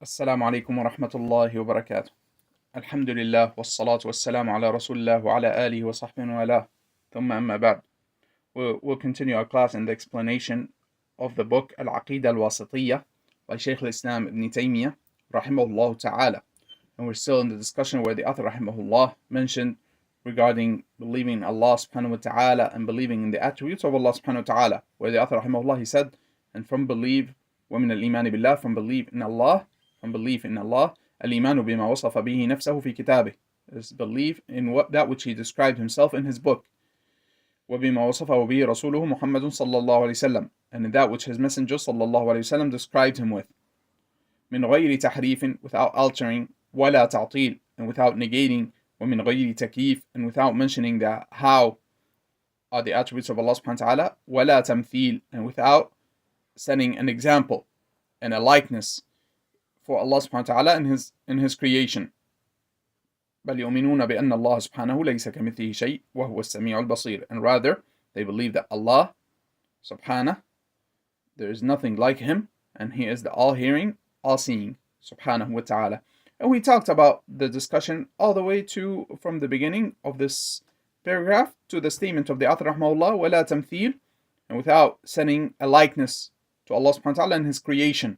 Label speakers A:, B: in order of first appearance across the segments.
A: السلام عليكم ورحمة الله وبركاته. الحمد لله والصلاة والسلام على رسول الله وعلى آله وصحبه وآله. ثم أما بعد. We'll continue our class in the explanation of the book Al-Aqidah Al-Waasitiyyah by Shaykh al-Islam Ibn Taymiyyah rahimahullah ta'ala. And we're still in the discussion where the author rahimahullah mentioned regarding believing in Allah subhanahu wa ta'ala and believing in the attributes of Allah subhanahu wa ta'ala, where the author rahimahullah he said, and from believe وَمِنَ الْإِيمَانِ بِاللَّهِ, from belief in Allah, الإيمان بما وصف به نفسه في كتابه, is belief in that which he described himself in his book, وبما وصفه به رسوله محمد صلى الله عليه وسلم, and in that which his messenger صلى الله عليه وسلم described him with, من غير تحريف, without altering, ولا تعطيل, and without negating, ومن غير تكييف, and without mentioning that how are the attributes of Allah subhanahu wa ta'ala, ولا تمثيل, and without setting an example and a likeness for Allah subhanahu wa ta'ala in his creation. بل يؤمنون بأن الله سبحانه ليس كمثله شيء وهو السميع البصير, and rather they believe that Allah subhanahu, there is nothing like him, and he is the all-hearing, all-seeing subhanahu wa ta'ala. And we talked about the discussion all the way to from the beginning of this paragraph to the statement of the author rahmahullah, ولا تمثيل, and without setting a likeness to Allah subhanahu wa ta'ala in his creation.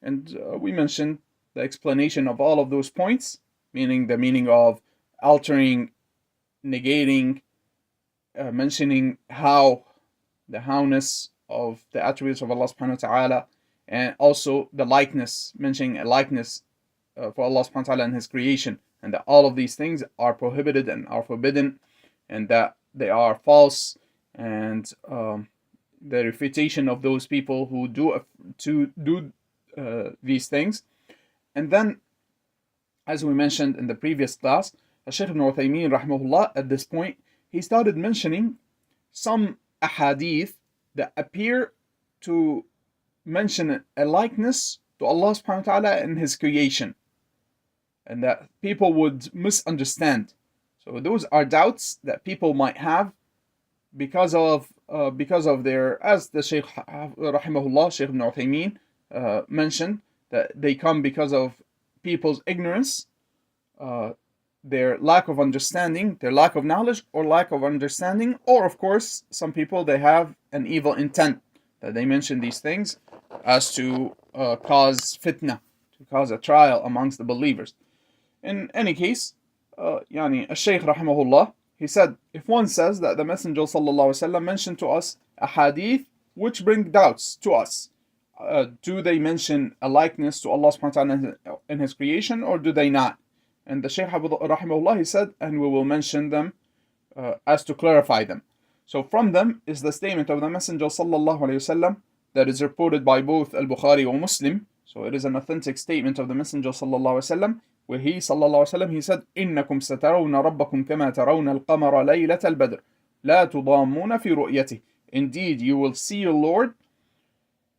A: And we mentioned the explanation of all of those points, meaning the meaning of altering, negating, mentioning how, the howness of the attributes of Allah subhanahu wa ta'ala, and also the likeness, mentioning a likeness for Allah subhanahu wa ta'ala in his creation, and that all of these things are prohibited and are forbidden, and that they are false, and the refutation of those people who do these things. And then, as we mentioned in the previous class, Shaykh Ibn Uthaymeen rahimahullah, at this point he started mentioning some ahadith that appear to mention a likeness to Allah subhanahu wa ta'ala in his creation, and that people would misunderstand. So those are doubts that people might have because of their, as the Shaykh rahimahullah, Shaykh Ibn Uthaymeen mentioned, that they come because of people's ignorance, their lack of understanding, their lack of knowledge or lack of understanding, or of course some people, they have an evil intent, that they mention these things as to cause fitna, to cause a trial amongst the believers. In any case, Shaykh rahimahullah, he said, if one says that the Messenger sallallahu alaihi wasallam mentioned to us a hadith which bring doubts to us, do they mention a likeness to Allah subhanahu wa ta'ala in his creation, or do they not? And the Shaykh rahimahullah, he said, and we will mention them as to clarify them. So from them is the statement of the Messenger sallallahu alaihi wasallam that is reported by both Al-Bukhari or Muslim. So it is an authentic statement of the Messenger sallallahu alaihi wasallam, where he sallallahu alaihi wasallam, he said, إنكم سترون ربكم كما ترون القمر ليلة البدر لا تضامون في رؤيته. Indeed, you will see your Lord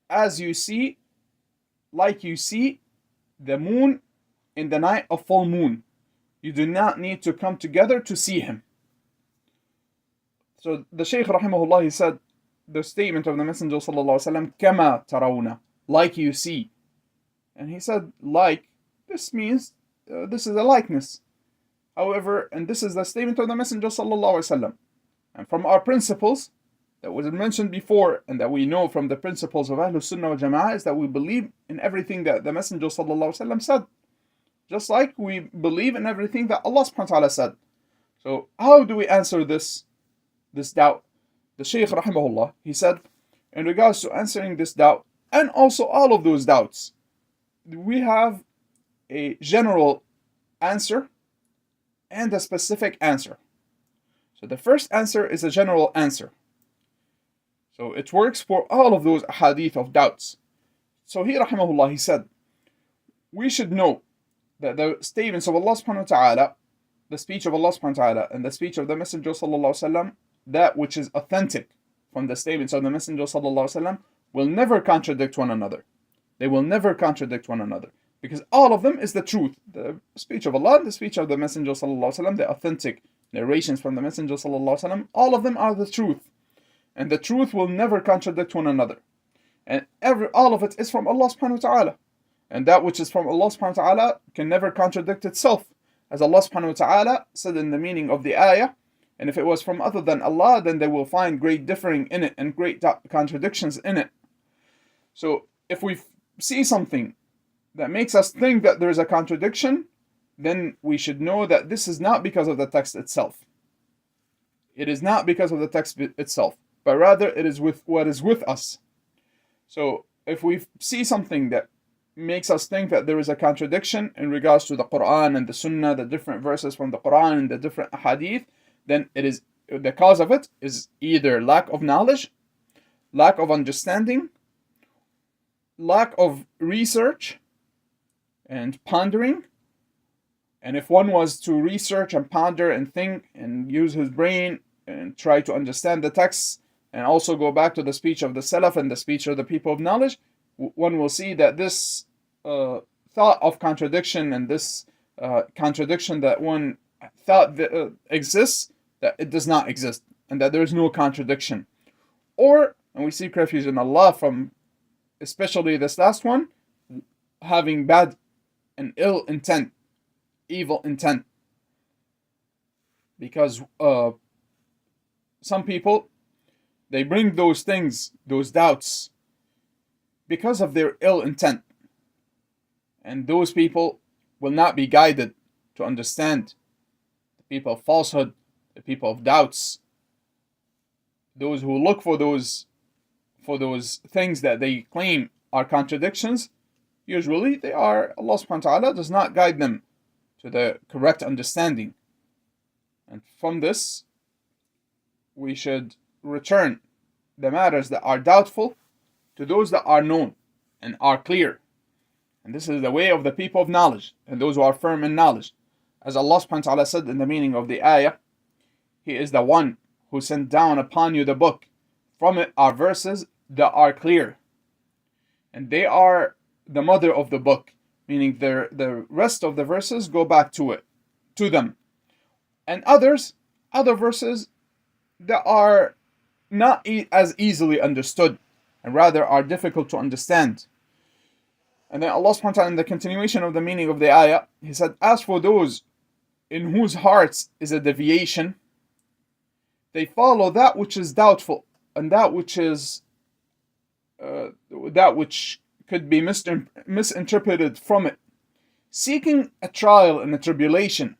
A: as you see, like you see the moon in the night of full moon. You do not need to come together to see him. So the Shaykh rahimahullah, he said, the statement of the Messenger sallallahu alaihi wasallam, كما ترون, like you see. And he said, like, this means this is a likeness. However, and this is the statement of the Messenger sallallahu alaihi wasallam. And from our principles that was mentioned before, and that we know from the principles of Ahlus Sunnah wal Jama'ah, is that we believe in everything that the Messenger sallallahu alaihi wasallam said, just like we believe in everything that Allah subhanahu wa ta'ala said. So how do we answer this doubt? The Shaykh rahimahullah, he said, in regards to answering this doubt, and also all of those doubts, we have a general answer and a specific answer. So the first answer is a general answer. So it works for all of those hadith of doubts. So he rahimahullah, he said, we should know that the statements of Allah subhanahu wa ta'ala, the speech of Allah subhanahu wa ta'ala, and the speech of the Messenger sallallahu alaihi wasallam, that which is authentic from the statements of the Messenger sallallahu alaihi wasallam, will never contradict one another. They will never contradict one another, because all of them is the truth. The speech of Allah, the speech of the Messenger sallallahu alaihi wasallam, the authentic narrations from the Messenger sallallahu alaihi wasallam, all of them are the truth. And the truth will never contradict one another. And all of it is from Allah subhanahu wa ta'ala. And that which is from Allah subhanahu wa ta'ala can never contradict itself. As Allah subhanahu wa ta'ala said in the meaning of the ayah, and if it was from other than Allah, then they will find great differing in it and great contradictions in it. So if we see something that makes us think that there is a contradiction, then we should know that this is not because of the text itself. It is not because of the text itself, but rather it is with what is with us. So if we see something that makes us think that there is a contradiction in regards to the Quran and the Sunnah, the different verses from the Quran and the different hadith, then it is the cause of it is either lack of knowledge, lack of understanding, lack of research and pondering. And if one was to research and ponder and think and use his brain and try to understand the texts and also go back to the speech of the Salaf and the speech of the people of knowledge, one will see that this thought of contradiction and this contradiction that one thought that, exists, that it does not exist and that there is no contradiction. Or, and we seek refuge in Allah from especially this last one, having bad and ill intent, evil intent. Because some people, they bring those things, those doubts, because of their ill intent. And those people will not be guided to understand. The people of falsehood, the people of doubts, those who look for those things that they claim are contradictions, usually they are, Allah subhanahu wa ta'ala does not guide them to the correct understanding. And from this, we should return the matters that are doubtful to those that are known and are clear. And this is the way of the people of knowledge and those who are firm in knowledge. As Allah subhanahu wa ta'ala said in the meaning of the ayah, He is the one who sent down upon you the book. From it are verses that are clear. And they are the mother of the book, meaning the rest of the verses go back to them. And other verses that are not as easily understood and rather are difficult to understand. And then Allah subhanahu wa ta'ala, in the continuation of the meaning of the ayah, He said, as for those in whose hearts is a deviation, they follow that which is doubtful and that which is that which could be misinterpreted from it, seeking a trial and a tribulation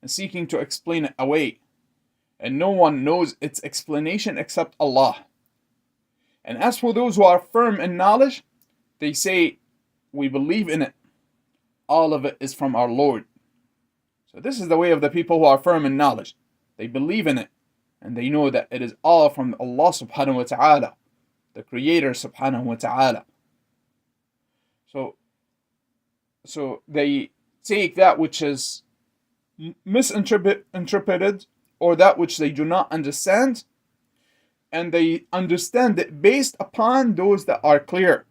A: and seeking to explain it away. And no one knows its explanation except Allah. And as for those who are firm in knowledge, they say, we believe in it. All of it is from our Lord. So this is the way of the people who are firm in knowledge. They believe in it. And they know that it is all from Allah subhanahu wa ta'ala, the Creator subhanahu wa ta'ala. So they take that which is misinterpreted or that which they do not understand, and they understand it based upon those that are clear.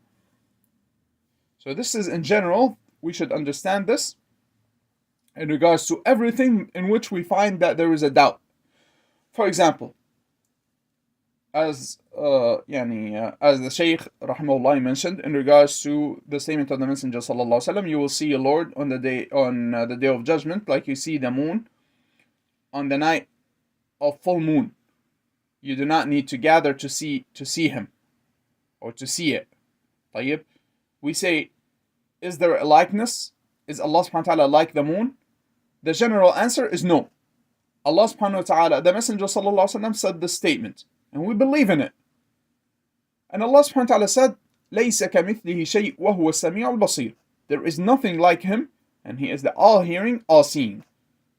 A: So this is in general, we should understand this in regards to everything in which we find that there is a doubt. For example, as the Shaykh rahimahullah mentioned in regards to the statement of the Messenger sallallahu alaihi wasallam, you will see your Lord on the day of judgment, like you see the moon on the night of full moon. You do not need to gather to see Him or to see it. طيب, we say, is there a likeness? Is Allah subhanahu wa ta'ala like the moon? The general answer is no. Allah subhanahu wa ta'ala, the Messenger sallallahu alaihi wasallam said this statement, and we believe in it. And Allah subhanahu wa ta'ala said, لَيْسَ كَمِثْلِهِ شَيْءٌ وَهُوَ السَّمِيعُ الْبَصِيرُ. There is nothing like Him, and He is the all-hearing, all-seeing.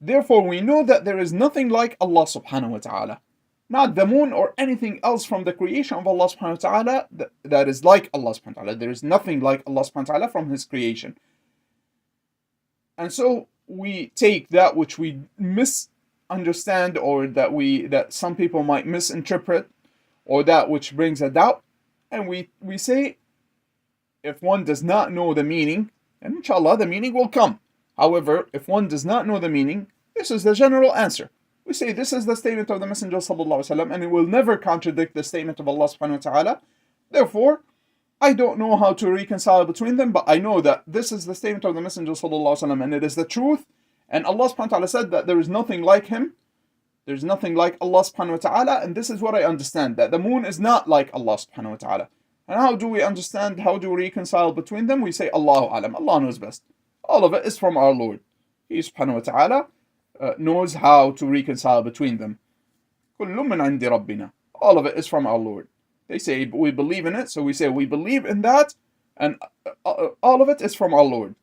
A: Therefore, we know that there is nothing like Allah subhanahu wa ta'ala. Not the moon or anything else from the creation of Allah subhanahu wa ta'ala that is like Allah subhanahu wa ta'ala. There is nothing like Allah subhanahu wa ta'ala from His creation. And so we take that which we misunderstand or that some people might misinterpret or that which brings a doubt, and we say, if one does not know the meaning, and inshallah the meaning will come. However, if one does not know the meaning, this is the general answer. We say this is the statement of the Messenger sallallahu alaihi wasallam, and it will never contradict the statement of Allah subhanahu wa ta'ala. Therefore, I don't know how to reconcile between them, but I know that this is the statement of the Messenger sallallahu alaihi wasallam, and it is the truth. And Allah subhanahu wa ta'ala said that there is nothing like him. There's nothing like Allah subhanahu wa ta'ala, and this is what I understand, that the moon is not like Allah subhanahu wa ta'ala. And how do we understand, how do we reconcile between them? We say Allahu alam, Allah knows best. All of it is from our Lord. He subhanahu wa ta'ala knows how to reconcile between them. كُلُّ مِنْ عِنْدِ رَبِّنَا. All of it is from our Lord. They say we believe in it, so we say we believe in that, and all of it is from our Lord.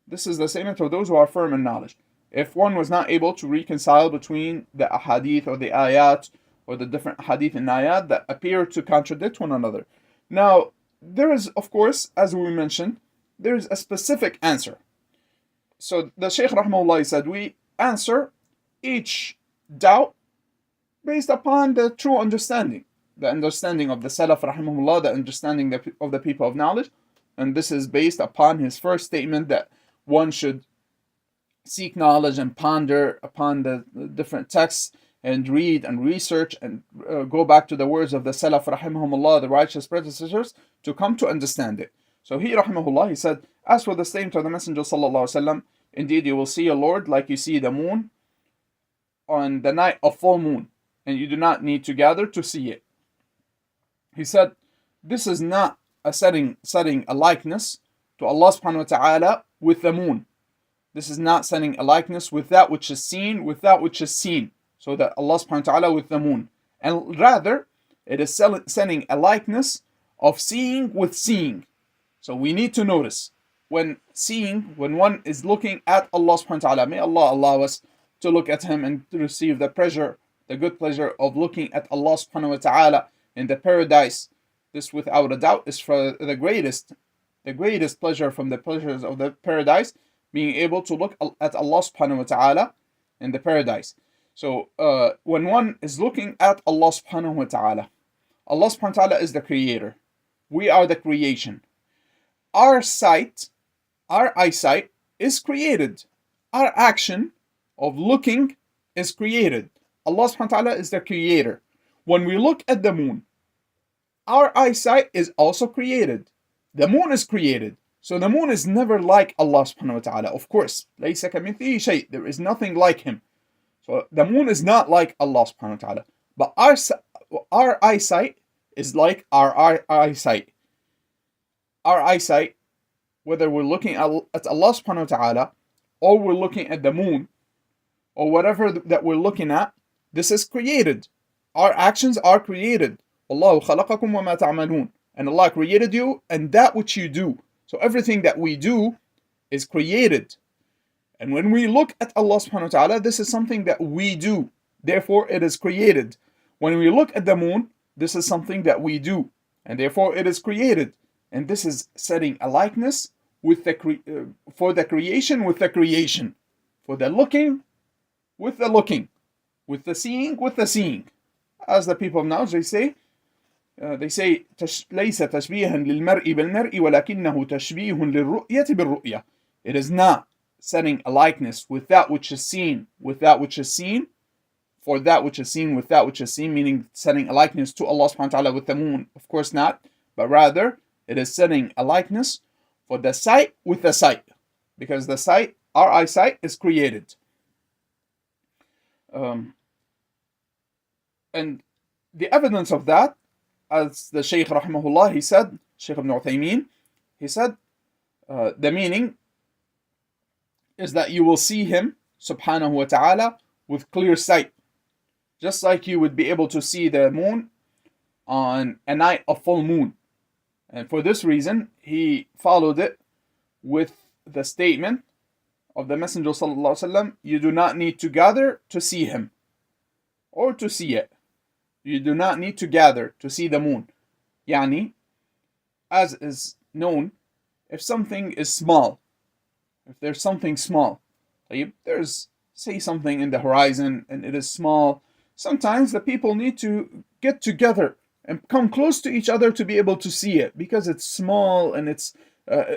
A: This is the statement of those who are firm in knowledge. If one was not able to reconcile between the ahadith or the ayat or the different hadith and ayat that appear to contradict one another. Now, there is, of course, as we mentioned, there is a specific answer. So the Shaykh rahmahullah said, we answer each doubt based upon the true understanding. The understanding of the Salaf rahimahullah, the understanding of the people of knowledge. And this is based upon his first statement that one should seek knowledge and ponder upon the different texts and read and research and go back to the words of the Salaf rahimahumullah, the righteous predecessors, to come to understand it. So he rahimahullah, he said, as for the statement of the Messenger sallallahu alaihi wasallam, indeed you will see a Lord like you see the moon on the night of full moon, and you do not need to gather to see it. He said, this is not a setting a likeness to Allah subhanahu wa ta'ala with the moon. This is not setting a likeness with that which is seen, with that which is seen. So that Allah subhanahu wa ta'ala with the moon. And rather, it is setting a likeness of seeing with seeing. So we need to notice, when one is looking at Allah subhanahu wa ta'ala, may Allah allow us to look at Him and to receive the good pleasure of looking at Allah subhanahu wa ta'ala in the paradise. This without a doubt is for the greatest pleasure from the pleasures of the paradise, being able to look at Allah subhanahu wa ta'ala in the paradise. So when one is looking at Allah subhanahu wa ta'ala, Allah subhanahu wa ta'ala is the creator. We are the creation. Our eyesight is created. Our action of looking is created. Allah subhanahu wa ta'ala is the creator. When we look at the moon, our eyesight is also created. The moon is created. So the moon is never like Allah subhanahu wa ta'ala. Of course, لَيْسَ كَمِثْلِهِ شَيْءٍ. There is nothing like Him. So the moon is not like Allah subhanahu wa ta'ala. But our eyesight is like our eyesight. Our eyesight, whether we're looking at Allah subhanahu wa ta'ala, or we're looking at the moon, or whatever that we're looking at, this is created. Our actions are created. وَاللَّهُ خَلَقَكُمْ وَمَا تَعْمَلُونَ. And Allah created you and that which you do. So everything that we do is created. And when we look at Allah subhanahu wa ta'ala, this is something that we do. Therefore, it is created. When we look at the moon, this is something that we do. And therefore, it is created. And this is setting a likeness with for the creation with the creation. For the looking with the looking. With the seeing with the seeing. As the people of knowledge, they say ليس تشبيها للمرء بالمرء ولكنه تشبيه للرؤية بالرؤية. It is not setting a likeness with that which is seen with that which is seen, for that which is seen with that which is seen, meaning setting a likeness to Allah subhanahu wa ta'ala with the moon. Of course not, but rather it is setting a likeness for the sight with the sight, because the sight, our eyesight, is created. And the evidence of that, as the Shaykh rahimahullah, he said, Shaykh ibn Uthaymeen, he said, the meaning is that you will see Him subhanahu wa ta'ala with clear sight, just like you would be able to see the moon on a night of full moon. And for this reason, he followed it with the statement of the Messenger sallallahu alaihi wasallam, you do not need to gather to see Him or to see it. You do not need to gather to see the moon. Yani, as is known, if something is small, if there's something small, there's, say, something in the horizon and it is small, sometimes the people need to get together and come close to each other to be able to see it, because it's small and it's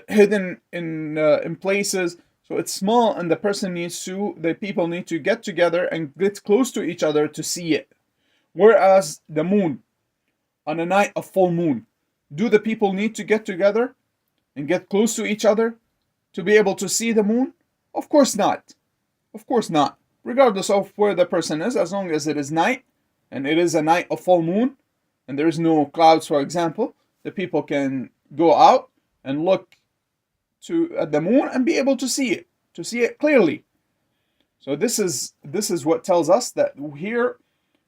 A: hidden in places. So it's small, and the people need to get together and get close to each other to see it. Whereas the moon, on a night of full moon, Do the people need to get together and get close to each other to be able to see the moon? Of course not. Of course not. Regardless of where the person is, as long as it is night, and it is a night of full moon, and there is no clouds, for example, the people can go out and look at the moon and be able to see it clearly. So this is what tells us that here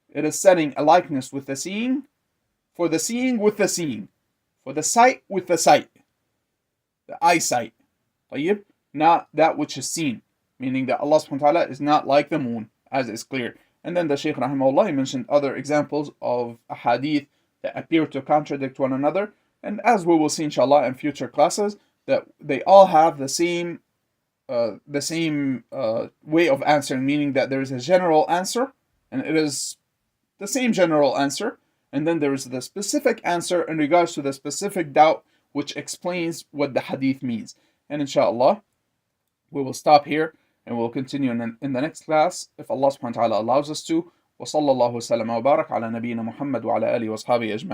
A: it is setting a likeness with the seeing, for the seeing with the seeing, for the sight with the sight, the eyesight. طيب? Not that which is seen, meaning that Allah subhanahu wa ta'ala is not like the moon, as is clear. And then the Shaykh rahimahullah mentioned other examples of ahadith that appear to contradict one another, and as we will see inshallah in future classes, that they all have the same way of answering, meaning that there is a general answer, and it is the same general answer, and then there is the specific answer in regards to the specific doubt, which explains what the hadith means. And inshallah, we will stop here and we'll continue in the next class if Allah subhanahu wa ta'ala allows us to. وصلى الله وسلم وبارك على نبينا محمد وعلى آله وصحبه أجمعين.